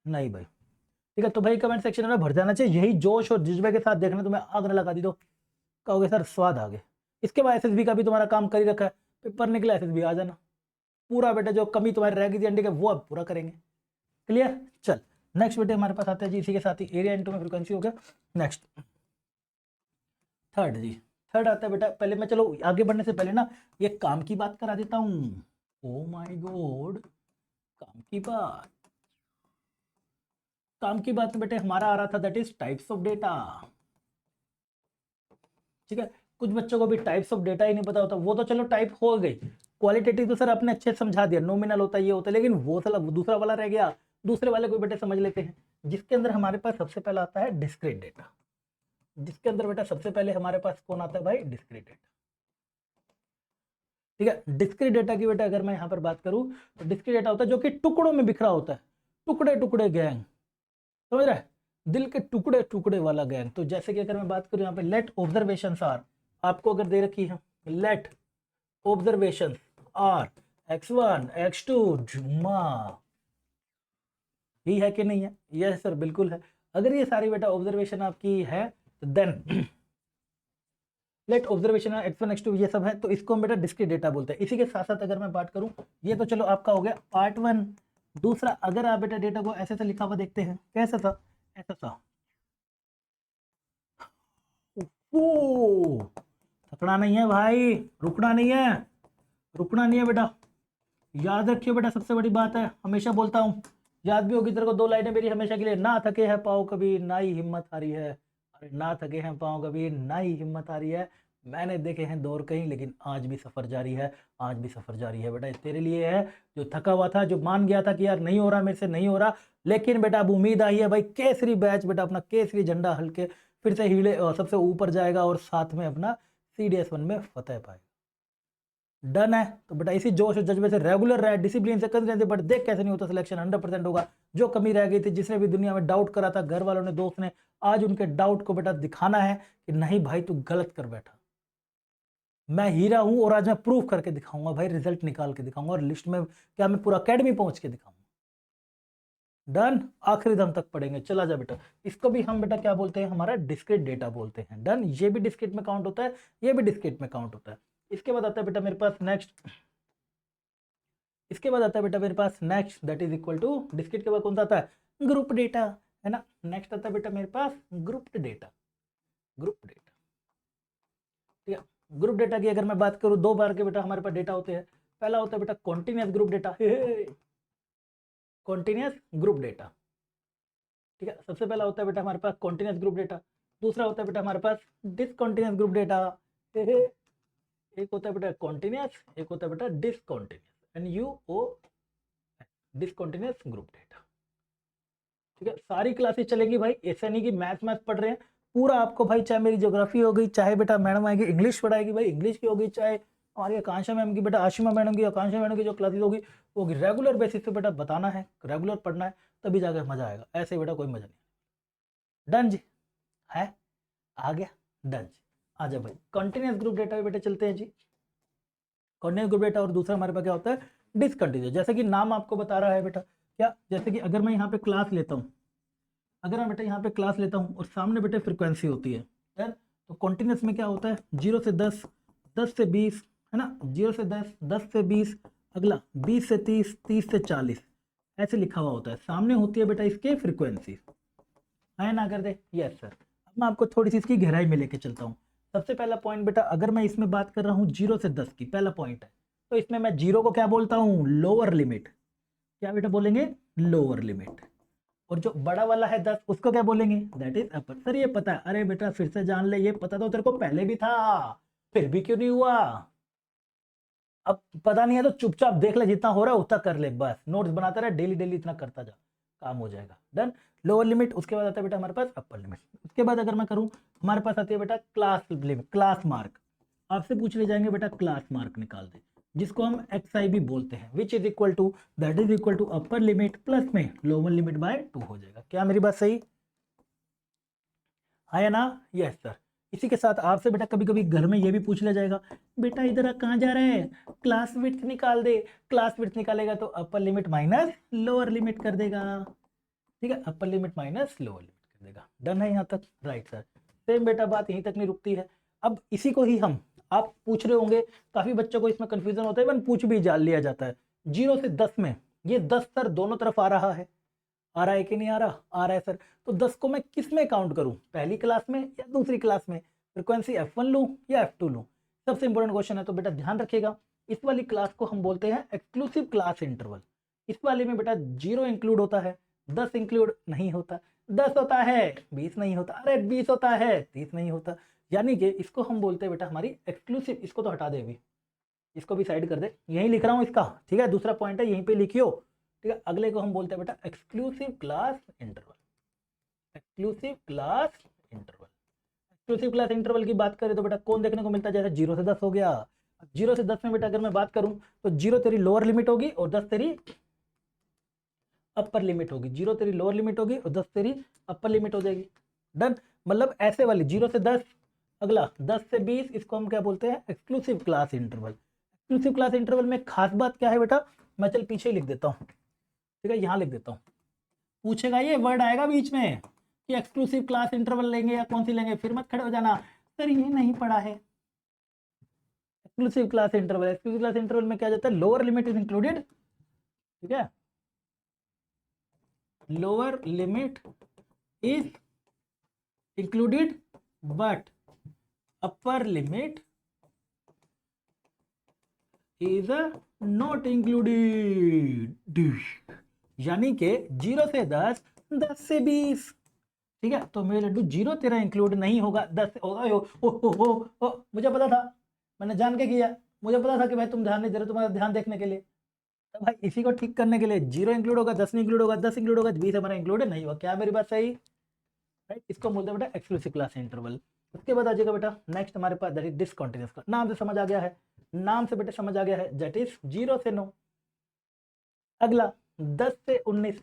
नहीं भाई, ठीक है। तो भाई कमेंट सेक्शन में भर जाना चाहिए, यही जोश और जज्बे के साथ देखना। तुम्हें आग न लगा दी तो कहोगे सर स्वाद आ गए। इसके बाद एसएसबी का भी तुम्हारा काम कर ही रखा है, पेपर निकला एसएसबी आ जाना पूरा बेटा, जो कमी तुम्हारी रह गई थी अंडे के वो अब पूरा करेंगे। क्लियर? चल नेक्स्ट बेटे हमारे पास आते हैं जी, इसी के साथ ही एरिया इंटू में फ्रीक्वेंसी हो गया। नेक्स्ट थर्ड जी, थर्ड आता है बेटा, पहले मैं चलो आगे बढ़ने से पहले ना ये काम की बात करा देता हूँ। ओ माय गॉड, काम की बात, काम की बात में बेटे हमारा आ रहा था that is types of data. ठीक है, कुछ बच्चों को भी टाइप्स ऑफ डेटा ही नहीं पता होता, वो तो चलो टाइप हो गई, क्वालिटेटिव तो सर आपने अच्छे से समझा दिया, नॉमिनल होता है ये होता है, लेकिन वो साला दूसरा वाला रह गया। दूसरे वाले को बेटे समझ लेते हैं, जिसके अंदर हमारे पास सबसे पहला आता है डिस्क्रीट डेटा। जिसके अंदर बेटा सबसे पहले हमारे पास कौन आता है भाई, डिस्क्रीट डेटा। ठीक है, डिस्क्रीट डेटा की बेटा अगर मैं यहाँ पर बात करूँ तो डिस्क्रीट डेटा होता है जो कि टुकड़ों में बिखरा होता है, टुकड़े टुकड़े गैंग, समझ रहे, दिल के टुकड़े टुकड़े वाला गैंग। तो जैसे कि अगर मैं बात करूं यहाँ पे लेट ऑब्जर्वेशन आर, आपको अगर दे रखी है late observation are x1 x2 जुम्मा, ही है कि नहीं है? यस सर बिल्कुल है। अगर ये सारी बेटा ऑब्जर्वेशन आपकी है तो then let observation x1 x2 ये सब है, तो इसको हम बेटा डिस्क्रीट डेटा बोलते हैं। इसी के साथ साथ अगर मैं बात करूं, ये तो चलो आपका हो गया पार्ट 1। दूसरा, अगर आप बेटा डेटा को ऐसे से लिखा हुआ देखते हैं, कैसा था, ऐसा था, ओ थकना नहीं है भाई, रुकना नहीं है, रुकना नहीं है बेटा, याद रखिए बेटा, सबसे बड़ी बात है, हमेशा बोलता हूँ, याद भी होगी तेरे को 2 लाइनें मेरी हमेशा के लिए, ना थके हैं पाँव कभी ना ही हिम्मत हारी है। अरे ना थके हैं पाँव कभी ना ही हिम्मत हारी है, मैंने देखे हैं दौर कहीं, लेकिन आज भी सफर जारी है, आज भी सफर जारी है बेटा, तेरे लिए है जो थका हुआ था, जो मान गया था कि यार नहीं हो रहा मेरे से, नहीं हो रहा, लेकिन बेटा अब उम्मीद आई है भाई, केसरी बैच बेटा अपना केसरी झंडा हल्के फिर से हीले सबसे ऊपर जाएगा और साथ में अपना CDS1 में फतेह पाएगा। डन है, तो बेटा इसी जोश और जज्बे से रेगुलर रहे, डिसिप्लिन से कंसिस्टेंसी, बट देख कैसे नहीं होता सिलेक्शन 100% होगा। जो कमी रह गई थी, जिसने भी दुनिया में डाउट करा था, घर वालों ने, दोस्त ने, आज उनके डाउट को बेटा दिखाना है कि नहीं भाई तू गलत कर बैठा, मैं हीरा हूं और आज मैं प्रूफ करके दिखाऊंगा भाई, रिजल्ट निकाल के दिखाऊंगा, और लिस्ट में क्या मैं पूरा अकेडमी पहुंच के दिखाऊंगा। डन, आखिरी दम तक पढ़ेंगे, चला जा बेटा। इसको भी हम बेटा क्या बोलते हैं, हमारा डिस्क्रीट डेटा बोलते हैं। डन, ये भी डिस्क्रीट में काउंट होता है, ये भी डिस्क्रीट में काउंट होता है। इसके बाद आता है बेटा मेरे पास नेक्स्ट, इसके बाद आता है बेटा मेरे पास next, that is equal to discrete के बाद कौन सा आता है, ग्रुप डेटा, है ना। नेक्स्ट आता है बेटा मेरे पास ग्रुप डेटा, ग्रुप डेटा, ठीक है। ग्रुप डेटा की अगर मैं बात करूं, 2 बार के बेटा हमारे पास डेटा होते हैं। पहला होता है बेटा continuous group data, continuous group data, ठीक है। सबसे पहला होता है बेटा हमारे पास कॉन्टिन्यूस ग्रुप डेटा। दूसरा होता है बेटा हमारे पास डिसकॉन्टिन्यूस ग्रुप डेटा, एक होता है बेटा कॉन्टिन्यूस, एक होता है बेटा discontinuous, NUO, discontinuous group data, ठीक है। सारी क्लासेस चलेगी भाई, ऐसा नहीं कि मैथ्स मैथ्स पढ़ रहे हैं, पूरा आपको भाई, चाहे मेरी ज्योग्राफी हो गई, चाहे बेटा मैडम आएगी इंग्लिश पढ़ाएगी भाई इंग्लिश की होगी, चाहे हमारी आकांक्षा मैम की बेटा, आशिमा मैडम की, आकांक्षा मैडम की जो क्लासेस होगी वो रेगुलर बेसिस पे बेटा बताना है, रेगुलर पढ़ना है, तभी जाकर मजा आएगा, ऐसे बेटा कोई मजा नहीं। डन जी, है आ गया, डन जी। आ जाओ भाई, कंटिन्यूस ग्रुप डेटा पे बेटा चलते हैं जी। कंटिन्यूस ग्रुप डेटा, और दूसरा हमारे पास क्या होता है, डिसकंटिन्यूस। जैसे कि नाम आपको बता रहा है बेटा क्या, जैसे कि अगर मैं यहाँ पे क्लास लेता हूँ, अगर मैं बेटा यहाँ पे क्लास लेता हूँ और सामने बेटे फ्रीक्वेंसी होती है यार, तो कॉन्टिन्यूस में क्या होता है, 0 से 10, 10 से 20, है ना, 0 से 10, 10 से 20, अगला 20 से 30, 30 से 40, ऐसे लिखा हुआ होता है, सामने होती है बेटा इसके फ्रीक्वेंसी, है ना, कर दे, यस सर। अब मैं आपको थोड़ी सी इसकी गहराई में लेके चलता हूँ। सबसे पहला पॉइंट बेटा, अगर मैं इसमें बात कर रहा हूँ 0 से 10 की, पहला पॉइंट है, तो इसमें मैं 0 को क्या बोलता हूँ, लोअर लिमिट, क्या बेटा बोलेंगे, लोअर लिमिट। और जो बड़ा वाला है 10, उसको क्या बोलेंगे, दैट इज अपर। सर ये पता है, अरे बेटा फिर से जान ले, ये पता तो तेरे को पहले भी था, फिर भी क्यों नहीं हुआ। अब पता नहीं है तो चुपचाप देख ले, जितना हो रहा है उतना कर ले, बस नोट्स बनाता रहे, डेली डेली इतना करता जा, काम हो जाएगा। Done, lower limit. उसके बाद आता है बेटा हमारे पास अपर लिमिट। उसके बाद अगर मैं करूं, हमारे पास आती है बेटा क्लास लिमिट, क्लास मार्क। आपसे पूछ ले जाएंगे बेटा क्लास मार्क निकाल दे, जिसको हम XI भी बोलते हैं, which is equal to, that is equal to upper limit plus में लोअर लिमिट बाय 2 हो जाएगा। क्या मेरी बात सही है ना, यस सर। इसी के साथ आपसे बेटा कभी कभी घर में ये भी पूछ लिया जाएगा, बेटा इधर कहाँ जा रहे हैं, क्लास विड्थ निकाल दे। क्लास विड्थ निकालेगा तो upper limit minus lower limit कर देगा, ठीक है, upper limit minus lower limit कर देगा। डन है यहाँ तक, राइट सर। सेम बेटा बात यहीं तक नहीं रुकती है। अब इसी को ही हम, आप पूछ रहे होंगे, काफी बच्चों को इसमें कंफ्यूजन होता है, इवन पूछ भी जान लिया जाता है, 0 से 10 में ये 10 सर दोनों तरफ आ रहा है, आ रहा है कि नहीं आ रहा, आ रहा है सर। तो 10 को मैं किस में काउंट करूं, पहली क्लास में या दूसरी क्लास में। फ्रीक्वेंसी F1 लूँ या F2 लूँ? सबसे इंपॉर्टेंट क्वेश्चन है, तो बेटा ध्यान रखिएगा, इस वाली क्लास को हम बोलते हैं एक्सक्लूसिव क्लास इंटरवल। इस वाले में बेटा 0 इंक्लूड होता है, 10 इंक्लूड नहीं होता, 10 होता है 20 नहीं होता, अरे 20 होता है 30 नहीं होता, यानी कि इसको हम बोलते हैं बेटा हमारी एक्सक्लूसिव। इसको तो हटा दे, अभी इसको भी साइड कर दे, यहीं लिख रहा हूँ इसका, ठीक है, दूसरा पॉइंट है यहीं पे लिखियो, ठीक है। अगले को हम बोलते हैं बेटा exclusive class interval. Exclusive class interval, exclusive class interval की बात करें तो बेटा कौन देखने को मिलता है, जैसे 0 से 10 हो गया। 0 से 10 में बेटा अगर मैं बात करूं तो 0 तेरी लोअर लिमिट होगी और 10 तेरी अपर लिमिट होगी। 0 तेरी लोअर लिमिट होगी और 10 तेरी अपर लिमिट हो जाएगी। डन, मतलब ऐसे वाली 0 से 10, अगला 10 से 20, इसको हम क्या बोलते हैं, exclusive class interval. Exclusive class interval में खास बात क्या है बेटा, मैं चल पीछे ही लिख देता हूँ, ठीक है, यहाँ लिख देता हूँ। पूछेगा ये वर्ड आएगा बीच में कि एक्सक्लूसिव क्लास इंटरवल लेंगे या कौन सी लेंगे, फिर मत खड़े हो जाना सर ये नहीं पढ़ा है। Exclusive class interval, exclusive class interval में क्या जाता है, लोअर लिमिट इज इंक्लूडेड, ठीक है, lower limit is included but upper limit is not included, यानी कि 0 से 10, 10 से 20, ठीक है। तो मेरे लड्डू 0 तेरा इंक्लूड नहीं होगा, 10 ओ, मुझे पता था, मैंने जान के किया, मुझे पता था कि भाई तुम ध्यान नहीं दे रहे, तुम्हारा ध्यान देखने के लिए, तो भाई इसी को ठीक करने के लिए 0 इंक्लूड होगा, 10 नहीं इंक्लूड होगा, 10 इंक्लूड होगा, 20 हमारा इंक्लूड नहीं होगा। क्या मेरी बात सही, राइट? इसको बोलते हैं बेटा एक्सक्लूसिव क्लास इंटरवल। उसके बाद आ जाएगा बेटा नेक्स्ट हमारे पास दैट इज डिसकंटीन्यूअस क्लास। नाम से समझ आ गया है, नाम से बेटा समझ आ गया है, दैट इज 0 से 9, अगला 10 से 19,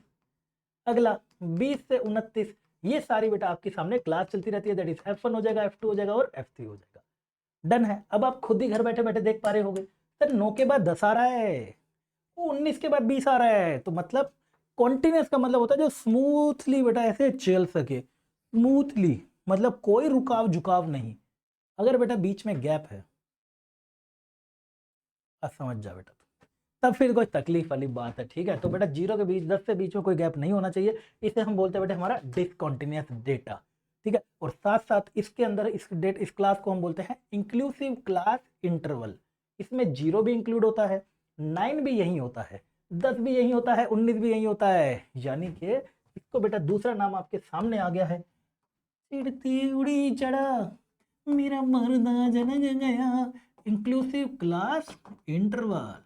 अगला 20 से 29, ये सारी बेटा आपके सामने क्लास चलती रहती है, दैट इज F1 हो जाएगा, F2 हो जाएगा और F3 हो जाएगा। डन है। अब आप खुद ही घर बैठे बैठे देख पा रहे होंगे सर 9 के बाद 10 आ रहा है, 19 के बाद 20 आ रहा है, तो मतलब कॉन्टिन्यूस का मतलब होता है जो स्मूथली बेटा ऐसे चल सके, स्मूथली, मतलब कोई रुकाव झुकाव नहीं। अगर बेटा बीच में गैप है, अब समझ जा बेटा, तब फिर कोई तकलीफ वाली बात है, ठीक है। तो बेटा 0 के बीच 10 से बीच में कोई गैप नहीं होना चाहिए, इसे हम बोलते हैं बेटा हमारा डिसकंटीन्यूअस डेटा, ठीक है। और साथ साथ इसके अंदर इस क्लास को हम बोलते हैं इंक्लूसिव क्लास इंटरवल। इसमें 0 भी इंक्लूड होता है, 9 भी यही होता है, 10 भी यही होता है, 19 भी यही होता है, यानी कि इसको बेटा दूसरा नाम आपके सामने आ गया है, चिड़ती उड़ी चढ़ा मेरा मरना जन गया, इंक्लूसिव क्लास इंटरवल।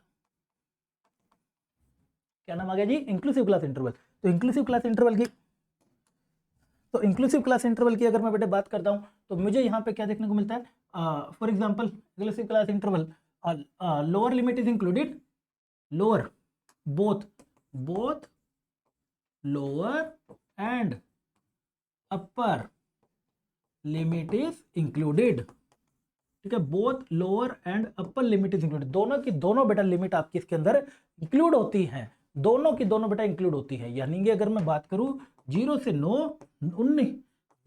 क्या नाम आ गया जी, इंक्लूसिव क्लास इंटरवल। तो इंक्लूसिव क्लास इंटरवल की अगर मैं बेटे बात करता हूं तो मुझे यहाँ पे क्या देखने को मिलता है, for example inclusive class interval, lower limit is included, lower both lower and upper limit is included, ठीक है, both lower and upper limit is included, दोनों की दोनों बेटा लिमिट आपकी इसके अंदर इंक्लूड होती हैं, दोनों की दोनों बेटा इंक्लूड होती है। यानी कि अगर मैं बात करूं 0 से 9, 19,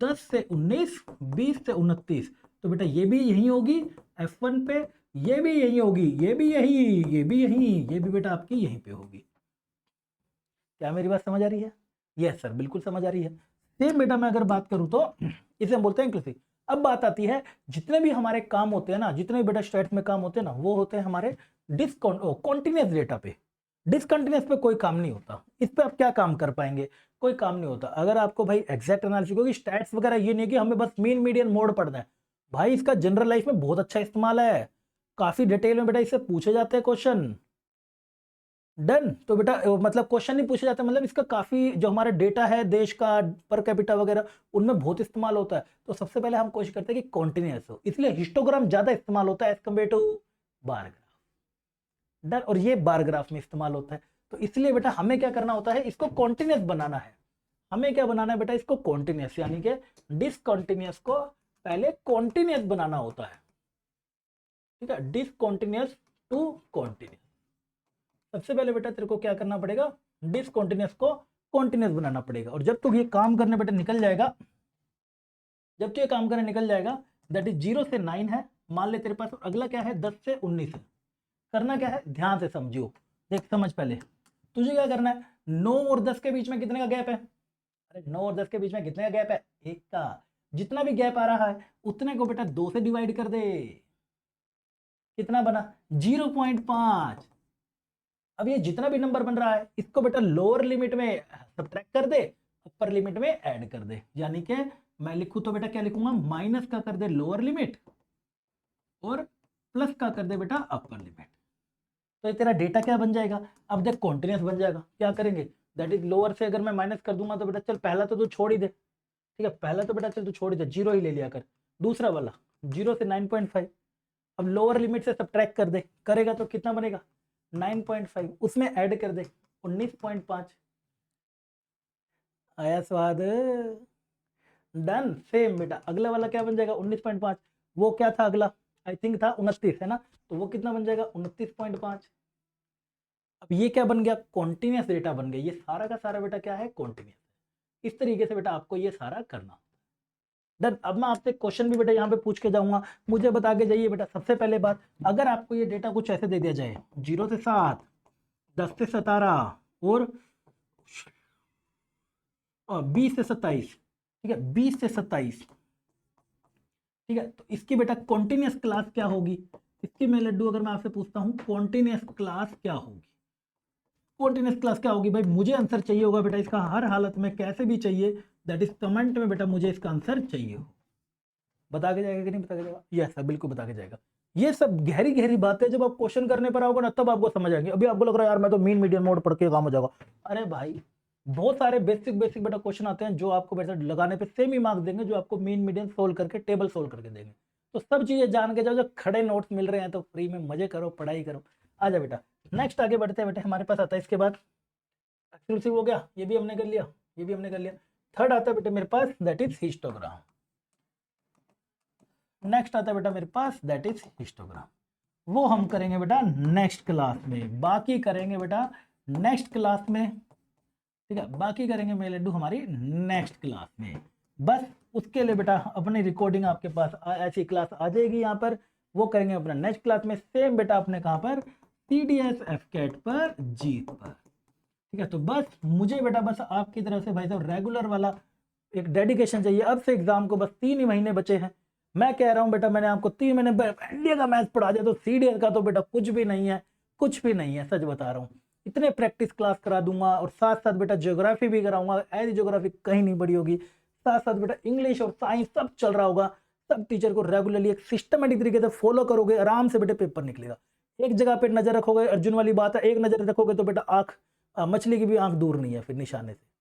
10 से 19, 20 से 29, तो बेटा ये भी यही होगी F1 पे, ये भी यही होगी, ये भी यही, ये भी यही, ये भी बेटा आपकी यहीं पे होगी। क्या मेरी बात समझ आ रही है? यस सर, बिल्कुल समझ आ रही है। सेम बेटा मैं अगर बात करूं तो इसे हम बोलते हैं इंक्लूसिव। अब बात आती है जितने भी हमारे काम होते हैं ना, जितने भी बेटा स्टैट्स में काम होते हैं ना, वो होते हैं हमारे कॉन्टिन्यूअस डेटा पे। डिसकंटिन्यूअस पे कोई काम नहीं होता, इस पे आप क्या काम कर पाएंगे, कोई काम नहीं होता। अगर आपको भाई एग्जैक्ट एनालिसिस, क्योंकि स्टैट्स वगैरह ये नहीं कि हमें बस मीन मीडियन मोड पढ़ना है, भाई इसका जनरल लाइफ में बहुत अच्छा इस्तेमाल है, काफी डिटेल में बेटा इससे पूछे जाते हैं क्वेश्चन। डन। तो बेटा मतलब क्वेश्चन नहीं पूछे जाते, मतलब इसका काफी जो हमारा डेटा है देश का पर कैपिटा वगैरह, उनमें बहुत इस्तेमाल होता है। तो सबसे पहले हम कोशिश करते हैं कि कॉन्टिन्यूअस हो, इसलिए हिस्टोग्राम ज्यादा इस्तेमाल होता है as compare to bar graph. Done. और ये बार ग्राफ में इस्तेमाल होता है, तो इसलिए बेटा हमें क्या करना होता है, इसको कॉन्टिन्यूअस बनाना है। हमें क्या बनाना है बेटा, इसको कॉन्टिन्यूअस, यानी कि डिसकंटिन्यूअस को पहले कॉन्टिन्यूअस बनाना होता है, ठीक है, डिसकंटिन्यूअस टू कॉन्टिन्यूअस। सबसे पहले बेटा तेरे को क्या करना पड़ेगा, डिसकंटिन्यूअस को कॉन्टिन्यूअस बनाना पड़ेगा। और जब तू ये काम करने बेटा निकल जाएगा, जब तू ये काम करने निकल जाएगा, दैट इज 0 से 9 है, मान ले तेरे पास, और अगला क्या है 10 से 19 है। करना क्या है, ध्यान से समझियो, देख समझ पहले, तुझे क्या करना है, 9 और 10 के बीच में कितने का गैप है, अरे 9 और 10 के बीच में कितने का गैप है, 1 का। जितना भी गैप आ रहा है उतने को बेटा 2 से डिवाइड कर दे। कितना बना 0.5। अब ये जितना भी नंबर बन रहा है इसको बेटा लोअर लिमिट में सब्ट्रैक्ट कर दे, अपर लिमिट में ऐड कर दे। यानी कि मैं लिखूं तो बेटा क्या लिखूंगा, माइनस का कर दे लोअर लिमिट और प्लस का कर दे बेटा अपर लिमिट। तो ये तेरा डेटा क्या बन जाएगा, अब देख कॉन्टिन्यूस बन जाएगा। क्या करेंगे, दैट इज लोअर से अगर मैं माइनस कर दूंगा तो बेटा चल पहला तो तू छोड़ ही दे, ठीक है, पहला तो बेटा चल तू छोड़ ही दे, 0 ही ले लिया कर। दूसरा वाला 0 से 9.5, अब लोअर लिमिट से सब्ट्रैक्ट कर दे, करेगा तो कितना बनेगा 9.5, उसमें ऐड कर दे 19.5। आया स्वाद, डन। सेम बेटा अगला वाला क्या बन जाएगा 19.5, वो क्या था अगला, आई थिंक था 29 है ना, तो वो कितना बन जाएगा 29.5। अब ये क्या बन गया, कॉन्टिन्यूस डेटा बन गया। ये सारा का सारा बेटा क्या है, कॉन्टिन्यूस। इस तरीके से बेटा आपको ये सारा करना। डन। अब मैं आपसे क्वेश्चन भी बेटा यहाँ पे पूछ के जाऊंगा, मुझे बता के जाइए बेटा। सबसे पहले बात, अगर आपको ये डेटा कुछ ऐसे दे दिया जाए 0 से 7, 10 से 17 और 20 से 27, ठीक है, 20 से 27, ठीक है, तो इसकी बेटा कॉन्टिन्यूस क्लास क्या होगी। इसकी मैं लड्डू अगर मैं आपसे पूछता हूँ कॉन्टिन्यूस क्लास क्या होगी, कॉन्टिन्यूस क्लास क्या होगी भाई, मुझे आंसर चाहिए होगा बेटा इसका, हर हालत में कैसे भी चाहिए, दैट इज कमेंट में बेटा मुझे इसका आंसर चाहिए हो। बता के जाएगा कि नहीं बता के जाएगा, यस बिल्कुल बता के जाएगा। ये सब गहरी गहरी बातें जब आप क्वेश्चन करने पर आओगे ना तब आपको समझ आएंगे। अभी आपको लग रहा है यार मैं तो मीन मीडियम मोड पढ़ के काम हो जाएगा, अरे भाई बहुत सारे बेसिक बेसिक बेटा क्वेश्चन आते हैं जो आपको बेटा लगाने पे सेम ही मार्क्स देंगे, जो आपको मीन मीडियम सोल्व करके टेबल सोल्व करके देंगे। तो सब चीजें जान के जाओ, जो खड़े नोट्स मिल रहे हैं तो फ्री में मजे करो, पढ़ाई करो। आ जाओ बेटा, नेक्स्ट आगे बढ़ते हैं बेटा। हमारे पास आता है इसके बाद एक्सक्लूसिव हो गया, ये भी हमने कर लिया, ये भी हमने कर लिया। थर्ड आता है बेटा मेरे पास दैट इज हिस्टोग्राम। नेक्स्ट आता है बेटा मेरे पास दैट इज हिस्टोग्राम, वो हम करेंगे बेटा नेक्स्ट क्लास में, बाकी करेंगे बेटा नेक्स्ट क्लास में, ठीक है, बाकी करेंगे मेरे लड्डू हमारी नेक्स्ट क्लास में। बस उसके लिए बेटा अपनी रिकॉर्डिंग आपके पास ऐसी क्लास आ जाएगी यहाँ पर, वो करेंगे अपना नेक्स्ट क्लास में। सेम बेटा अपने कहाँ पर, TDS FCAT पर, जीत पर, ठीक है। तो बस मुझे बेटा बस आपकी तरफ से भाई साहब रेगुलर वाला एक डेडिकेशन चाहिए। अब से एग्जाम को बस 3 ही महीने बचे हैं। मैं कह रहा हूँ बेटा मैंने आपको 3 महीने इंडिया का मैथ पढ़ा दिया, तो CDS का तो बेटा कुछ भी नहीं है, कुछ भी नहीं है, सच बता रहा हूँ। इतने प्रैक्टिस क्लास करा दूंगा और साथ साथ बेटा ज्योग्राफी भी कराऊंगा, ऐसी ज्योग्राफी कहीं नहीं बड़ी होगी। साथ साथ बेटा इंग्लिश और साइंस सब चल रहा होगा। सब टीचर को रेगुलरली एक सिस्टमेटिक तरीके से फॉलो करोगे, आराम से बेटा पेपर निकलेगा। एक जगह पे नजर रखोगे, अर्जुन वाली बात है, एक नजर रखोगे तो बेटा आंख, मछली की भी आंख दूर नहीं है फिर निशाने से।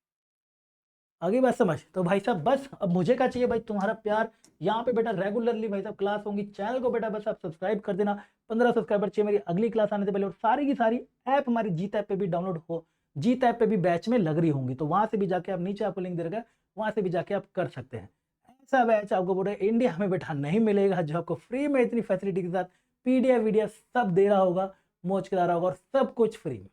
आगे बात समझ। तो भाई साहब बस अब मुझे क्या चाहिए भाई, तुम्हारा प्यार। यहाँ पे बेटा रेगुलरली भाई साहब क्लास होंगी, चैनल को बेटा बस आप सब्सक्राइब कर देना। 15 सब्सक्राइबर चाहिए मेरी अगली क्लास आने से पहले। और सारी की सारी ऐप हमारी जीत ऐप पे भी डाउनलोड हो, जीत ऐप पे भी बैच में लग रही होंगी, तो वहां से भी जाके आप, नीचे आपको लिंक दे रखा है, वहां से भी जाके आप कर सकते हैं। ऐसा बैच आपको पूरे इंडिया में बेटा नहीं मिलेगा जो आपको फ्री में इतनी फैसिलिटी के साथ PDF वीडियो सब दे रहा होगा, मौज करा रहा होगा, और सब कुछ फ्री में।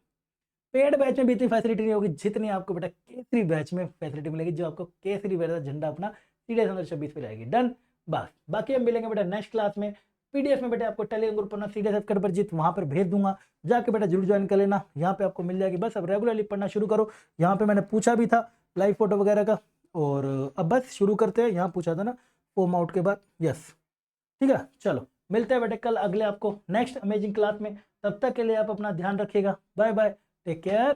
पेड बैच में भी इतनी फैसिलिटी नहीं होगी जितनी आपको बेटा केसरी बैच में फैसिलिटी मिलेगी, जो आपको केसरी बैच का झंडा अपना CDS 26 पे रहेगी। डन। बस बाकी हम मिलेंगे बेटा नेक्स्ट क्लास में। PDF में बेटा आपको टेलीग्राम ग्रुप अपना CDS FCAT पर जीत वहां पर भेज दूंगा, जाके बेटा जरूर ज्वाइन कर लेना, यहाँ पे आपको मिल जाएगी। बस अब रेगुलरली पढ़ना शुरू करो। यहाँ पे मैंने पूछा भी था लाइव फोटो वगैरह का, और अब बस शुरू करते हैं। यहाँ पूछा था ना फॉर्म आउट के बाद, यस ठीक है। चलो मिलते हैं बेटे कल अगले आपको नेक्स्ट अमेजिंग क्लास में। तब तक के लिए आप अपना ध्यान रखिएगा। Bye bye, take care.